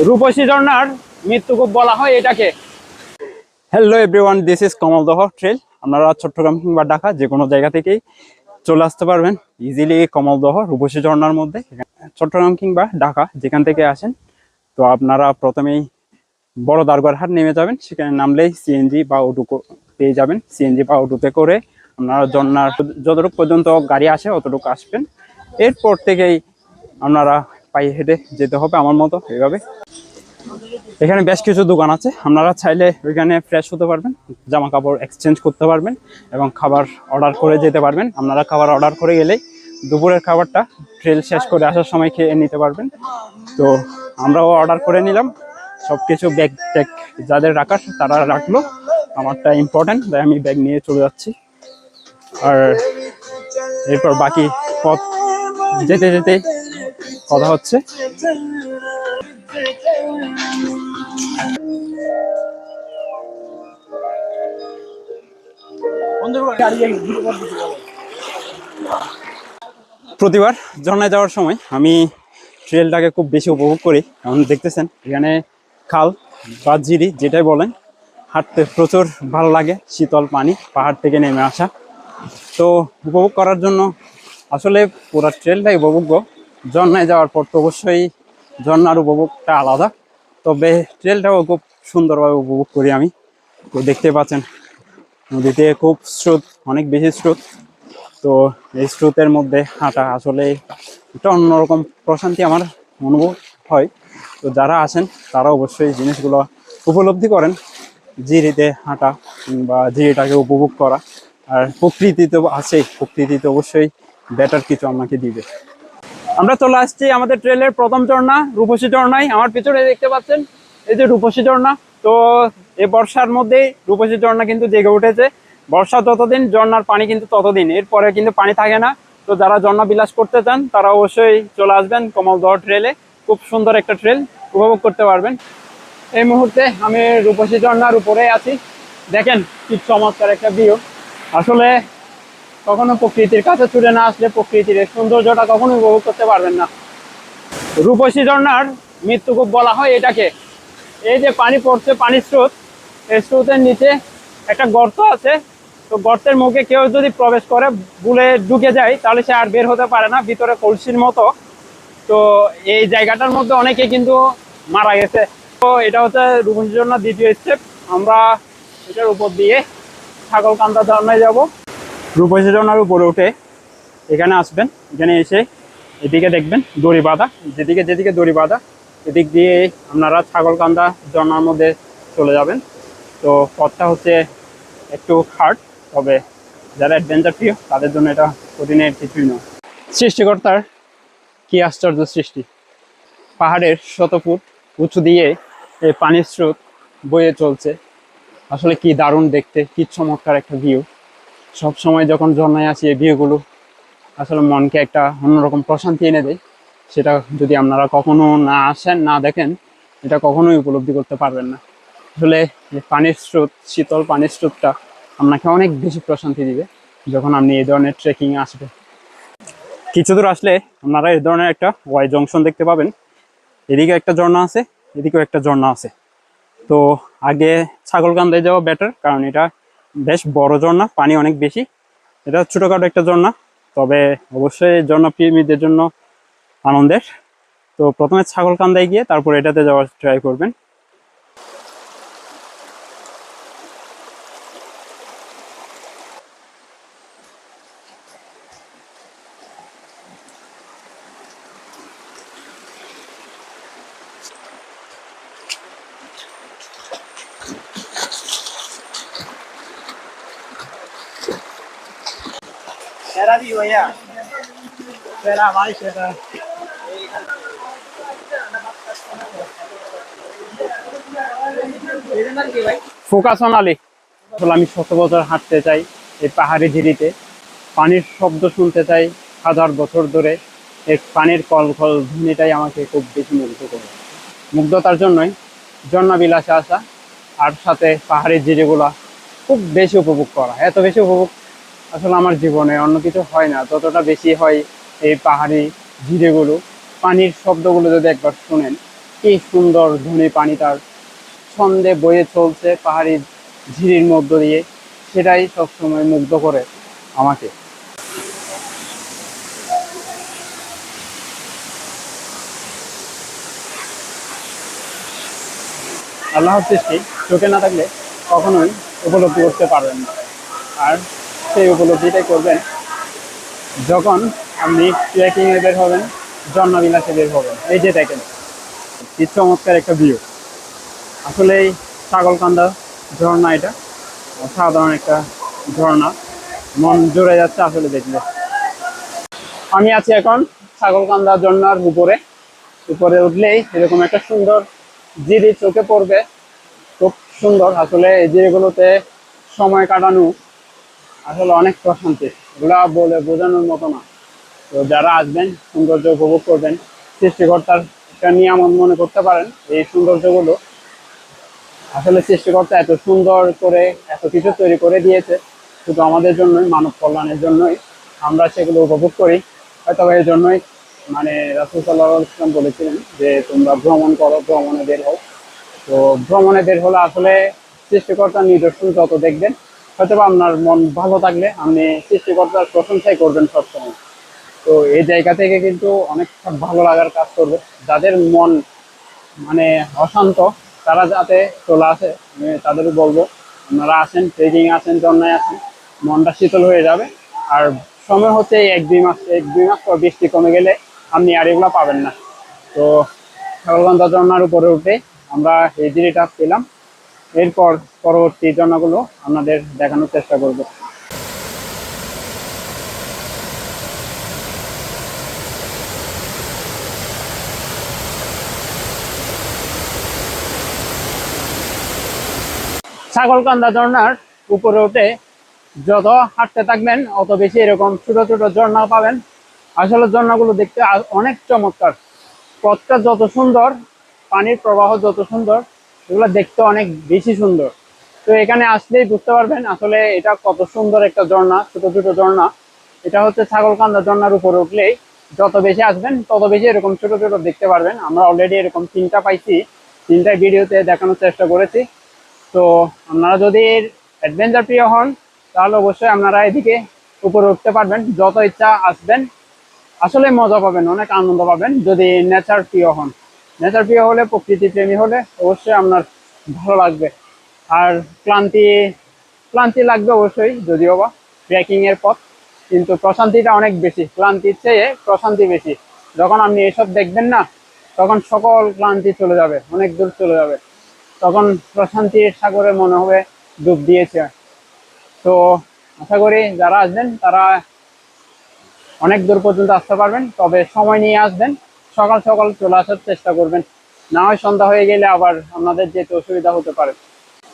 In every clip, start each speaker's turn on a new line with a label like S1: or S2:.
S1: রূপসী ঝর্ণার মৃত্যুকূপ বলা হয় এটাকে। Hello everyone, this is Kamaldaha trail. আপনারা চট্টগ্রাম কিংবা ঢাকা যে কোনো জায়গা থেকেই চলে আসতে পারবেন ইজিলি কমলদহ রূপসী ঝর্ণার মধ্যে। চট্টগ্রাম কিংবা ঢাকা যেখান থেকে আসেন, তো আপনারা প্রথমেই বড় দারগারহাট নেমে যাবেন। সেখানে নামলেই সিএনজি বা অটো পেয়ে যাবেন। সিএনজি বা অটোতে করে আপনারা ঝর্ণার যতটুকু পর্যন্ত গাড়ি আসে অতটুকু আসবেন। এরপর থেকেই আপনারা পায়ে হেঁটে যেতে হবে আমার মতো এভাবে। এখানে বেশ কিছু দোকান আছে, আপনারা চাইলে ওইখানে ফ্রেশ হতে পারবেন, জামা কাপড় এক্সচেঞ্জ করতে পারবেন এবং খাবার অর্ডার করে যেতে পারবেন। আপনারা খাবার অর্ডার করে গেলেই দুপুরের খাবারটা ট্রেল শেষ করে আসার সময় খেয়ে নিতে পারবেন। তো আমরাও অর্ডার করে নিলাম, সব কিছু ব্যাগ ট্যাগ যাদের রাখার তারা রাখলো, আমারটা ইম্পর্টেন্ট তাই আমি ব্যাগ নিয়ে চলে যাচ্ছি। আর এরপর বাকি পথ যেতে যেতে কথা হচ্ছে। প্রতিবার ঝর্ণায় যাওয়ার সময় আমি ট্রেলটাকে খুব বেশি উপভোগ করি, কারণ দেখতেছেন এখানে খাল বা জিরি যেটাই বলেন, হাঁটতে প্রচুর ভালো লাগে। শীতল পানি পাহাড় থেকে নেমে আসা, তো উপভোগ করার জন্য আসলে পুরো ট্রেলটাই উপভোগ্য। ঝর্ণায় যাওয়ার পর তো অবশ্যই ঝর্ণার উপভোগটা আলাদা, তবে ট্রেলটাও খুব সুন্দরভাবে উপভোগ করি আমি। তো দেখতে পাচ্ছেন নদীতে খুব স্রোত, অনেক বেশি স্রোত। তো এই স্রোতের মধ্যে হাঁটা আসলে একটা অন্যরকম প্রশান্তি আমার অনুভব হয়। তো যারা আসেন তারা অবশ্যই জিনিসগুলো উপলব্ধি করেন, জিরিতে হাঁটা বা জিরিটাকে উপভোগ করা। আর প্রকৃতি তো আছেই, প্রকৃতি তো অবশ্যই বেটার কিছু আমাকে দিবে। আমরা চলে আসছি আমাদের ট্রেলের প্রথম ঝর্ণা রূপসী ঝর্ণায়। আমার পিছনে দেখতে পাচ্ছেন এই যে রূপসী ঝর্ণা। তো এই বর্ষার মধ্যেই রূপসী ঝর্ণা কিন্তু জেগে উঠেছে। বর্ষা যতদিন ঝর্ণার পানি কিন্তু ততদিন, এরপরে কিন্তু পানি থাকে না। তো যারা ঝর্ণা বিলাস করতে চান তারা অবশ্যই চলে আসবেন কমলদহ ট্রেলে। খুব সুন্দর একটা ট্রেল, উপভোগ করতে পারবেন। এই মুহূর্তে আমি রূপসী ঝর্ণার উপরে আছি, দেখেন কি চমৎকার একটা ভিউ। আসলে কখনো প্রকৃতির কাছে ছুটে না আসলে প্রকৃতির সৌন্দর্যটা কখনোই উপভোগ করতে পারবেন না। রূপসী ঝর্ণার মৃত্যুকূপ বলা হয় এটাকে। এই যে পানি পড়ছে, পানির স্রোত, এই স্রোতের নিচে একটা গর্ত আছে। তো গর্তের মুখে কেউ যদি প্রবেশ করে ভুলে ঢুকে যায় তাহলে সে আর বের হতে পারে না, ভিতরে কলসির মতো। তো এই জায়গাটার মধ্যে অনেকে কিন্তু মারা গেছে। তো এটা হচ্ছে রূপসী ঝর্ণার দ্বিতীয় স্টেপ। আমরা এটার উপর দিয়ে ছাগলকান্দা ঝর্ণায় যাব। রূপসী ঝর্ণার উপরে উঠে এখানে আসবেন, এখানে এসে এদিকে দেখবেন দড়ি বাঁধা, যেদিকে যেদিকে দড়ি বাঁধা এদিক দিয়ে আপনারা ছাগলকান্দা ঝর্ণার মধ্যে চলে যাবেন। তো পথটা হচ্ছে একটু হার্ড, তবে যারা অ্যাডভেঞ্চার প্রিয় তাদের জন্য এটা কঠিনের কিছুই নয়। সৃষ্টিকর্তার কি আশ্চর্য সৃষ্টি! পাহাড়ের শত ফুট উঁচু দিয়ে এই পানির স্রোত বয়ে চলছে। আসলে কি দারুণ দেখতে, কি চমৎকার একটা ভিউ। সব সময় যখন ঝর্ণায় আসি এই ভিউগুলো আসলে মনকে একটা অন্যরকম প্রশান্তি এনে দেয়। সেটা যদি আপনারা কখনো না আসেন, না দেখেন, এটা কখনোই উপলব্ধি করতে পারবেন না। আসলে পানির স্রোত, শীতল পানির স্রোতটা আপনাকে অনেক বেশি প্রশান্তি দিবে যখন আপনি এই ধরনের ট্রেকিং আসবে। কিছু দূর আসলে আপনারা এই ধরনের একটা ওয়াই জংশন দেখতে পাবেন। এদিকে একটা ঝর্ণা আছে, এদিকেও একটা ঝর্ণা আছে। তো আগে ছাগলকান্দায় যাওয়া বেটার, কারণ এটা বেশ বড় ঝর্ণা, পানি অনেক বেশি। এটা ছোটখাটো একটা ঝর্ণা, তবে অবশ্যই ঝর্ণা প্রেমীদের জন্য আনন্দের। তো প্রথমে ছাগলকান্দায় গিয়ে তারপর এটাতে যাওয়ার ট্রাই করবেন। Focus on Ali. আসলে আমি 100 বছর হাঁটতে চাই এই পাহাড়ি ঝিরিতে, পানির শব্দ শুনতে চাই হাজার বছর ধরে। এই পানির কলকল ধ্বনিটাই আমাকে খুব বেশি মুগ্ধ করে। মুগ্ধতার জন্যই ঝর্ণা বিলাসে আসা, আর সাথে পাহাড়ি জিরিগুলা খুব বেশি উপভোগ করা। এত বেশি উপভোগ আসলে আমার জীবনে অন্য কিছু হয় না, ততটা বেশি হয় এই পাহাড়ি জিরিগুলো। পানির শব্দগুলো যদি একবার শুনেন কি সুন্দর ধনী পানি তার ছন্দে বয়ে চলছে পাহাড়ি ঝিরির মধ্য দিয়ে, সেটাই সবসময় মুগ্ধ করে আমাকে। আল্লাহর সৃষ্টি চোখে না থাকলে কখনোই উপলব্ধি করতে পারবেন না। আর সেই উপলব্ধিটাই করবেন যখন আপনি ট্রেকিংয়ে বের হবেন, ঝর্ণা বিলাসে বের হবেন। এই যে দেখেন কি চমৎকার একটা ভিউ। আসলে এই ছাগলকান্দা ঝর্ণা, এটা সাধারণ একটা ঝর্ণা, মন জুড়ে যাচ্ছে আসলে দেখলে। আমি আছি এখন ছাগলকান্দা ঝর্ণার উপরে। উপরে উঠলেই এরকম একটা সুন্দর জিরি চোখে পড়বে, খুব সুন্দর। আসলে এই জিরিগুলোতে সময় কাটানো আসলে অনেক প্রশান্তি, এগুলা বলে বোঝানোর মতো না। তো যারা আসবেন সৌন্দর্য উপভোগ করবেন, সৃষ্টিকর্তার একটা নিয়ামত মনে করতে পারেন এই সৌন্দর্যগুলো। আসলে সৃষ্টিকর্তা এত সুন্দর করে এত কিছু তৈরি করে দিয়েছে শুধু আমাদের জন্যই, মানব কল্যাণের জন্যই। আমরা সেগুলো উপভোগ করি হয়তো এই জন্যই। মানে রাসূল সাল্লাল্লাহু আলাইহি ওয়াসাল্লাম বলেছিলেন যে তোমরা ভ্রমণ করো, ভ্রমণে বের হও। তো ভ্রমণে বের হলে আসলে সৃষ্টিকর্তার নিদর্শন যত দেখবেন, হয়তো আপনার মন ভালো থাকলে আপনি সৃষ্টিকর্তার প্রশংসাই করবেন সবসময়। তো এই জায়গা থেকে কিন্তু অনেক ভালো লাগার কাজ করবে। যাদের মন মানে অশান্ত, তারা যাতে চলে আসে, আমি তাদেরও বলবো আপনারা আসেন, ট্রেকিং আসেন, ঝর্ণায় আসেন, মনটা শীতল হয়ে যাবে। আর সময় হচ্ছে এই 1-2 মাস, 1-2 মাস পর বৃষ্টি কমে গেলে আপনি আর এগুলো পাবেন না। তো ছাগলকান্দা ঝর্ণার উপরে উঠে আমরা এই জিরিটা পেলাম। এরপর পরবর্তী ঝর্ণাগুলো আপনাদের দেখানোর চেষ্টা করব। ছাগলকান্দা ঝর্ণার উপরে উঠে যত হাঁটতে থাকবেন অত বেশি এরকম ছোট ছোট ঝর্ণা পাবেন। আসলে ঝর্ণাগুলো দেখতে অনেক চমৎকার, পথটা যত সুন্দর, পানির প্রবাহ যত সুন্দর, এগুলো দেখতে অনেক বেশি সুন্দর। তো এখানে আসলেই বুঝতে পারবেন আসলে এটা কত সুন্দর একটা ঝর্ণা, ছোট ছোট ঝর্ণা। এটা হচ্ছে ছাগলকান্দা ঝর্ণার উপরে উঠলেই যত বেশি আসবেন তত বেশি এরকম ছোট ছোট দেখতে পারবেন। আমরা অলরেডি এরকম 3টা পাইছি, 3টা ভিডিওতে দেখানোর চেষ্টা করেছি। তো আপনারা যদি অ্যাডভেঞ্চার প্রিয় হন তাহলে অবশ্যই আপনারা এদিকে উপরে উঠতে পারবেন, যত ইচ্ছা আসবেন। আসলে মজা পাবেন, অনেক আনন্দ পাবেন যদি নেচার প্রিয় হন। নেচার প্রিয় হলে, প্রকৃতি প্রেমী হলে অবশ্যই আপনার ভালো লাগবে। আর ক্লান্তি ক্লান্তি লাগবে অবশ্যই, যদিও বা ট্রেকিং এর পথ, কিন্তু প্রশান্তিটা অনেক বেশি, ক্লান্তির চেয়ে প্রশান্তি বেশি। যখন আপনি এসব দেখবেন না, তখন সকল ক্লান্তি চলে যাবে, অনেক দূর চলে যাবে। তখন প্রশান্তির সাগরে মনে হবে ডুব দিয়েছে। তো আশা করি যারা আসবেন তারা অনেক দূর পর্যন্ত আসতে পারবেন, তবে সময় নিয়ে আসবেন, সকাল সকাল চলে আসার চেষ্টা করবেন, না হয় সন্ধ্যা হয়ে গেলে আবার আপনাদের যেতে অসুবিধা হতে পারে।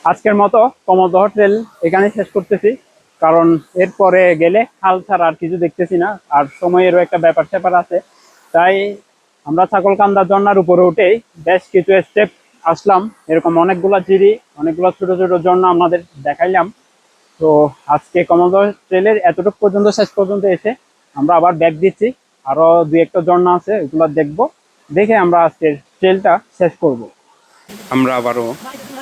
S1: আজকের মতো কমলদহ ট্রেল এখানে শেষ করতেছি, কারণ এরপরে গেলে খাল ছাড়া আর কিছু দেখতেছি না, আর সময়েরও একটা ব্যাপার স্যাপার আছে। তাই আমরা ছাগলকান্দা ঝর্ণার উপরে উঠেই বেশ কিছু স্টেপ আসলাম, এরকম অনেকগুলা জিরি, অনেকগুলো ছোট ছোট ঝর্ণা আমাদের দেখাইলাম। তো আজকে কমলদহ ট্রেলের এতটুকু পর্যন্ত, শেষ পর্যন্ত এসে আমরা আবার ব্যাক দিচ্ছি। আরো 2-1টা ঝর্ণা আছে, ওগুলো দেখবো, দেখে আমরা আজকের ট্রেলটা শেষ করব। আমরা আবারও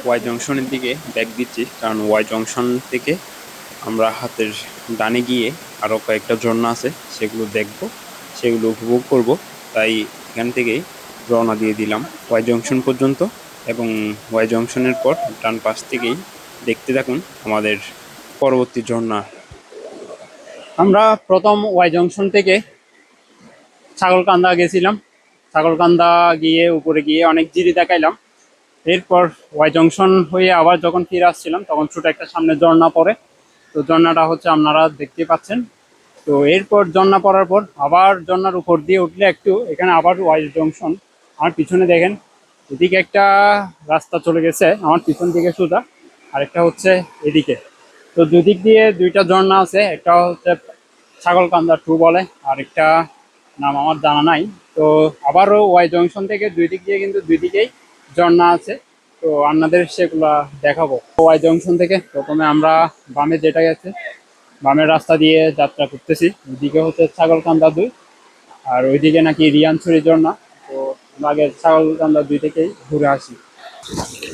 S1: ওয়াই জংশনের দিকে ব্যাক দিচ্ছি, কারণ ওয়াই জংশন থেকে আমরা হাতের ডানে গিয়ে আরও কয়েকটা ঝর্ণা আছে, সেগুলো দেখব, সেগুলো উপভোগ করব। তাই এখান থেকেই রওনা দিয়ে দিলাম ওয়াই জংশন পর্যন্ত, এবং ওয়াই জংশনের পর ডান পাশ থেকেই দেখতে থাকুন আমাদের পরবর্তী ঝর্ণা। আমরা প্রথম ওয়াই জংশন থেকে ছাগলকান্দা গেছিলাম, ছাগলকান্দা গিয়ে উপরে গিয়ে অনেক জিরি দেখাইলাম। এরপর ওয়াই জংশন হয়ে আবার যখন ফিরে আসছিলাম তখন ছোট একটা সামনে ঝর্ণা পড়ে। তো ঝর্ণাটা হচ্ছে আপনারা দেখতে পাচ্ছেন। তো এরপর ঝর্ণা পড়ার পর আবার ঝর্ণার উপর দিয়ে উঠলে একটু এখানে আবার ওয়াই জংশন। আমার পিছনে দেখেন এদিকে একটা রাস্তা চলে গেছে, আমার পিছন দিকে সোজা, আরেকটা হচ্ছে এদিকে। তো দুদিক দিয়ে 2টা ঝর্ণা আছে, একটা হচ্ছে ছাগলকান্দা 2 বলে, আরেকটা নাম আমার জানা নাই। তো আবারও ওয়াই জংশন থেকে 2 দিক দিয়ে কিন্তু 2 দিকেই ঝর্ণা আছে, তো আপনাদের সেগুলা দেখাবো। ওয়াই জংশন থেকে প্রথমে আমরা বামে যেটা গেছে, বামের রাস্তা দিয়ে যাত্রা করতেছি। ওইদিকে হচ্ছে ছাগলকান্দা 2, আর ওইদিকে নাকি রিয়ানছড়ি ঝর্ণা। তো আমরা আগে ছাগলকান্দা 2 থেকেই ঘুরে আসি।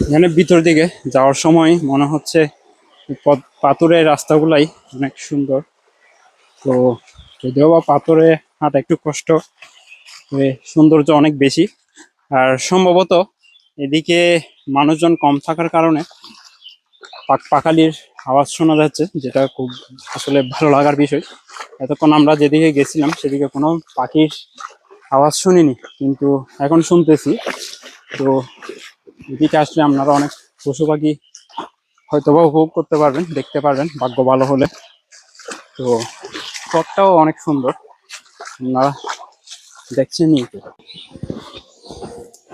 S1: এখানে ভিতর দিকে যাওয়ার সময় মনে হচ্ছে পাথুরের রাস্তাগুলাই অনেক সুন্দর। তো যদিও বা পাথরে হাঁটা একটু কষ্ট, তবে সৌন্দর্য অনেক বেশি। আর সম্ভবত এদিকে মানুষজন কম থাকার কারণে পাখালির আওয়াজ শোনা যাচ্ছে, যেটা খুব আসলে ভালো লাগার বিষয়। এতক্ষণ আমরা যেদিকে গেছিলাম সেদিকে কোনো পাখির আওয়াজ শুনিনি, কিন্তু এখন শুনতেছি। তো এদিকে আসলে আপনারা অনেক পশু পাখি হয়তোবা উপভোগ করতে পারবেন, দেখতে পারবেন ভাগ্য ভালো হলে। তো পথটাও অনেক সুন্দর, আপনারা দেখছেনই তো।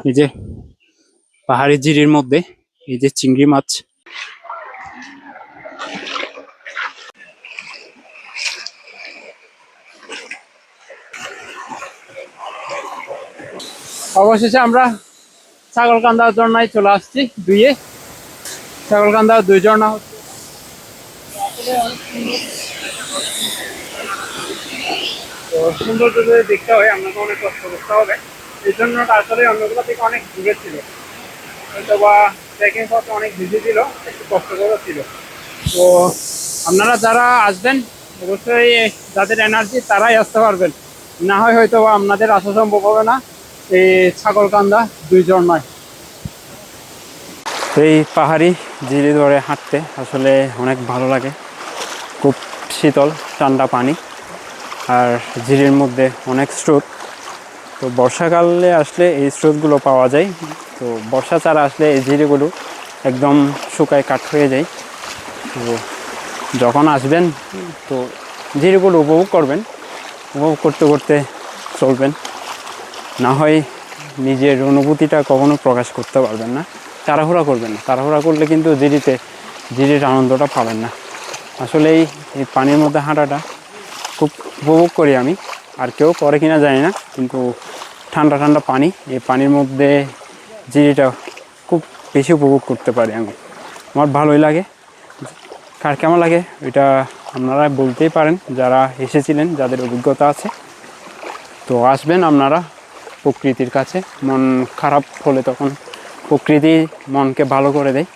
S1: এই যে পাহাড়ি ঝিরির মধ্যে এই যে চিংড়ি মাছ, অবশেষে আমরা ছাগলকান্দার ঝর্ণায় চলে আসছি। ছাগলকান্দা 2 ঝর্ণা হচ্ছে তো সৌন্দর্য যদি দেখতে হয় আপনাকে অনেক কষ্ট করতে হবে। এই জন্যটা আসলে অন্যগুলো থেকে অনেক দূরে ছিল, হয়তো বা ট্রেকিং পথে অনেক বিজি ছিল, একটু কষ্টকর ছিল। তো আপনারা যারা আসবেন অবশ্যই যাদের এনার্জি তারাই আসতে পারবেন, না হয় হয়তো বা আপনাদের আসা সম্ভব হবে না এই ছাগলকান্দা 2 ঝর্ণায়। এই পাহাড়ি ঝিরি ধরে হাঁটতে আসলে অনেক ভালো লাগে, খুব শীতল ঠান্ডা পানি, আর ঝিরির মধ্যে অনেক স্রোত। তো বর্ষাকালে আসলে এই স্রোতগুলো পাওয়া যায়, তো বর্ষা ছাড়া আসলে এই ঝিরিগুলো একদম শুকায় কাঠ হয়ে যায়। তো যখন আসবেন তো ঝিরিগুলো উপভোগ করবেন, উপভোগ করতে করতে চলবেন, না হয় নিজের অনুভূতিটা কখনো প্রকাশ করতে পারবেন না। তাড়াহুড়া করবেন না, তাড়াহুড়া করলে কিন্তু ঝিরির আনন্দটা পাবেন না। আসলে এই পানির মধ্যে হাঁটাটা খুব উপভোগ করি আমি, আর কেউ করে কিনা জানি না, কিন্তু ঠান্ডা ঠান্ডা পানি, এই পানির মধ্যে ঝিরিটা খুব বেশি উপভোগ করতে পারি আমি, আমার ভালোই লাগে। কার কেমন লাগে এটা আপনারা বলতেই পারেন, যারা এসেছিলেন, যাদের অভিজ্ঞতা আছে। তো আসবেন আপনারা প্রকৃতির কাছে, মন খারাপ হলে তখন প্রকৃতি মনকে ভালো করে দেয়।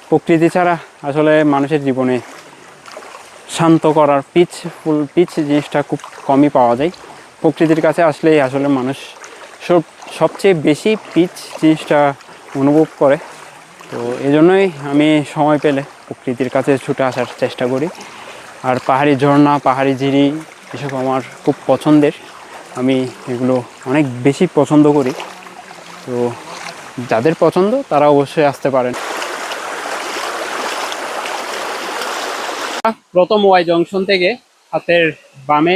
S1: প্রকৃতি ছাড়া আসলে মানুষের জীবনে শান্ত করার পিচ জিনিসটা খুব কমই পাওয়া যায়। প্রকৃতির কাছে আসলেই আসলে মানুষ সবচেয়ে বেশি পিচ জিনিসটা অনুভব করে। তো এই জন্যই আমি সময় পেলে প্রকৃতির কাছে ছুটে আসার চেষ্টা করি। আর পাহাড়ি ঝর্ণা, পাহাড়ি ঝিরি এসব আমার খুব পছন্দের, আমি এগুলো অনেক বেশি পছন্দ করি। তো যাদের পছন্দ তারা অবশ্যই আসতে পারেন। প্রথম ওয়াই জংশন থেকে হাতের বামে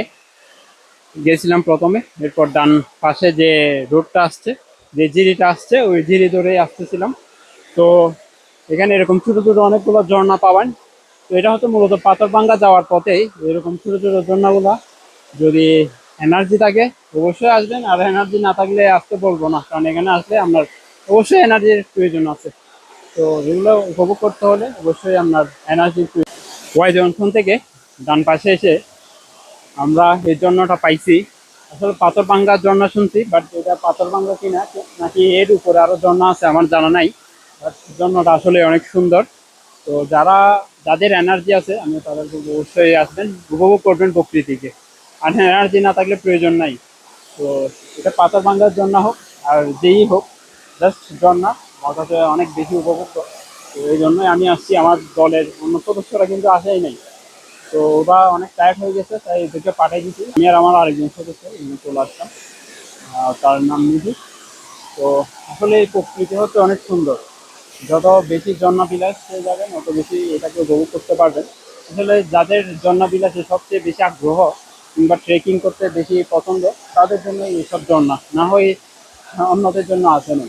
S1: গেছিলাম প্রথমে, এরপর ডান পাশে যে রোডটা আসছে, যে ঝিরিটা আসছে, ওই ঝিরি ধরেই আসতেছিলাম। তো এখানে এরকম ছোটো ছোটো অনেকগুলো ঝর্ণা পাবেন। তো এটা হচ্ছে মূলত পাথরভাঙ্গা যাওয়ার পথেই এরকম ছোটো ছোটো ঝর্ণাগুলা। যদি এনার্জি থাকে অবশ্যই আসবেন, আর এনার্জি না থাকলে আসতে বলবো না, কারণ এখানে আসলে আপনার অবশ্যই এনার্জির প্রয়োজন আছে। তো এগুলো উপভোগ করতে হলে অবশ্যই আপনার এনার্জির প্রয়োজন। ওয়াই জংশন থেকে ডান পাশে এসে আমরা এই ঝর্ণাটা পাইছি। আসলে পাথরভাঙ্গার ঝর্ণা শুনছি, বাট এটা পাথরভাঙ্গা কিনা নাকি এর উপরে আরো ঝর্ণা আছে আমার জানা নাই। বাট ঝর্ণাটা আসলে অনেক সুন্দর। তো যাদের এনার্জি আছে আমি তাদেরকে অবশ্যই আসবেন, উপভোগ করবেন প্রকৃতিকে। আর এনার্জি না থাকলে প্রয়োজন নাই। তো এটা পাথরভাঙ্গার ঝর্ণা হোক আর যেই হোক, জাস্ট ঝর্ণা আমার কাছে অনেক বেশি উপভোগ্য। তো এই জন্যই আমি আসছি, আমার দলের অন্য সদস্যরা কিন্তু আসেই নাই। তো ওরা অনেক টায়ার্ড হয়ে গেছে, তাই এদেরকে পাঠিয়ে দিচ্ছি, আমি আর আমার আরেকজন সদস্য চলে আসলাম। তার নাম মিঠু। তো আসলে এই প্রকৃতি হচ্ছে অনেক সুন্দর, যত বেশি জন্মবিলাস হয়ে যাবেন তত বেশি এটাকে উপভোগ করতে পারবেন। আসলে যাদের জন্মবিলাসে সবচেয়ে বেশি আগ্রহ কিংবা ট্রেকিং করতে বেশি পছন্দ, তাদের জন্য এইসব ঝর্ণা, না হয় অন্যদের জন্য আসে না।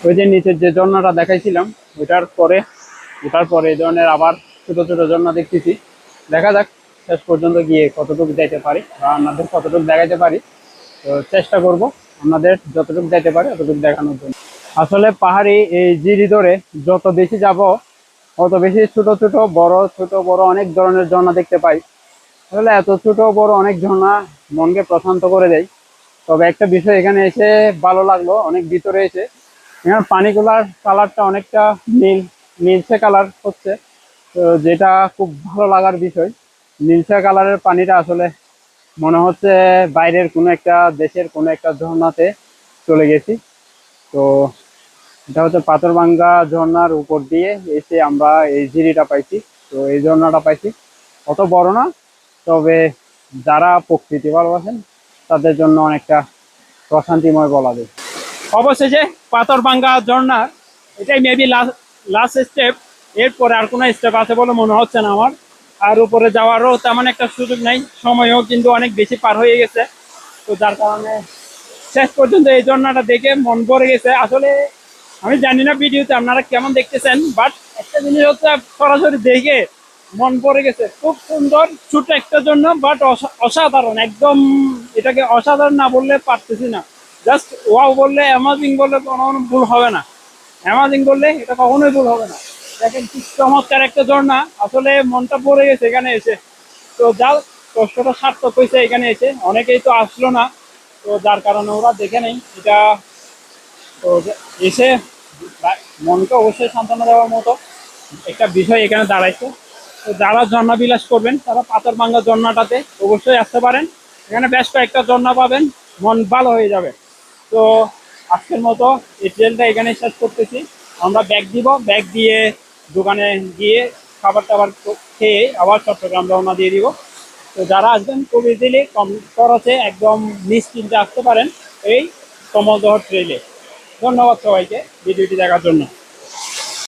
S1: ওই যে নিচের যে ঝর্ণাটা দেখাইছিলাম, ওটার পরে এই ধরনের আবার ছোট ছোট ঝর্ণা দেখতেছি। দেখা যাক শেষ পর্যন্ত গিয়ে কতটুকু যাইতে পারি বা আপনাদের কতটুকু দেখাইতে পারি। তো চেষ্টা করব আপনাদের যতটুকু যাইতে পারি ততটুকু দেখানোর জন্য। আসলে পাহাড়ি এই জিরি ধরে যত বেশি যাব তত বেশি ছোট বড় অনেক ধরনের ঝর্ণা দেখতে পাই। আসলে এত ছোট বড় অনেক ঝর্ণা মনকে প্রশান্ত করে দেয়। তবে একটা বিষয় এখানে এসে ভালো লাগলো, অনেক ভিতরে এসে এখানে পানিগুলার কালারটা অনেকটা নীলচে কালার হচ্ছে। তো যেটা খুব ভালো লাগার বিষয়, নীলচে কালারের পানিটা আসলে মনে হচ্ছে বাইরের কোনো একটা দেশের কোনো একটা ঝর্ণাতে চলে গেছি। তো এটা হচ্ছে পাথরভাঙ্গা ঝর্ণার উপর দিয়ে এসে আমরা এই ঝিরিটা পাইছি। তো এই ঝর্ণাটা পাইছি, অত বড় না, তবে যারা প্রকৃতি ভালোবাসেন তাদের জন্য অনেকটা প্রশান্তিময় বলা যায়। অবশেষে পাথরভাঙ্গা ঝর্ণার এটাই মেবি লাস্ট স্টেপ। এরপরে আর কোনো স্টেপ আছে বলে মনে হচ্ছে না আমার। আর উপরে যাওয়ারও তেমন একটা সুযোগ নেই, সময়ও কিন্তু অনেক বেশি পার হয়ে গেছে। তো যার কারণে শেষ পর্যন্ত এই ঝর্ণাটা দেখে মন ভরে গেছে। আসলে আমি জানি না ভিডিওতে আপনারা কেমন দেখতেছেন, বাট একটা জিনিস হচ্ছে সরাসরি দেখে মন ভরে গেছে। খুব সুন্দর, ছোট একটা জন্য বাট অসাধারণ একদম। এটাকে অসাধারণ না বললে পারতেছি না, জাস্ট ওয়াও বললে, অ্যামাজিং বললে কোনো ভুল হবে না। অ্যামাজিং বললে এটা কখনোই ভুল হবে না। দেখেন কি চমৎকার একটা ঝর্ণা, আসলে মনটা ভরে গেছে এখানে এসে। তো যা কষ্টটা সার্থক হয়েছে এখানে এসে। অনেকেই তো আসলো না, তো যার কারণে ওরা দেখে নেই এটা। তো এসে মনকে অবশ্যই সান্ত্বনা দেওয়ার মতো একটা বিষয় এখানে দাঁড়াইছে। তো যারা ঝর্ণা বিলাস করবেন তারা পাথরভাঙ্গা ঝর্ণাটাতে অবশ্যই আসতে পারেন। এখানে বেশ কয়েকটা ঝর্ণা পাবেন, মন ভালো হয়ে যাবে। তো আজকের মতো এই ট্রেলটা এখানে শেষ করতেছি। আমরা ব্যাগ দিব, ব্যাগ দিয়ে দোকানে গিয়ে খাবার টাবার খেয়ে আবার চট্টগ্রাম রওনা দিয়ে দিব। তো যারা আসবেন খুব ইজিলি কম খরচে একদম নিশ্চিন্তে আসতে পারেন এই কমলদহ ট্রেলে। ধন্যবাদ সবাইকে ভিডিওটি দেখার জন্য।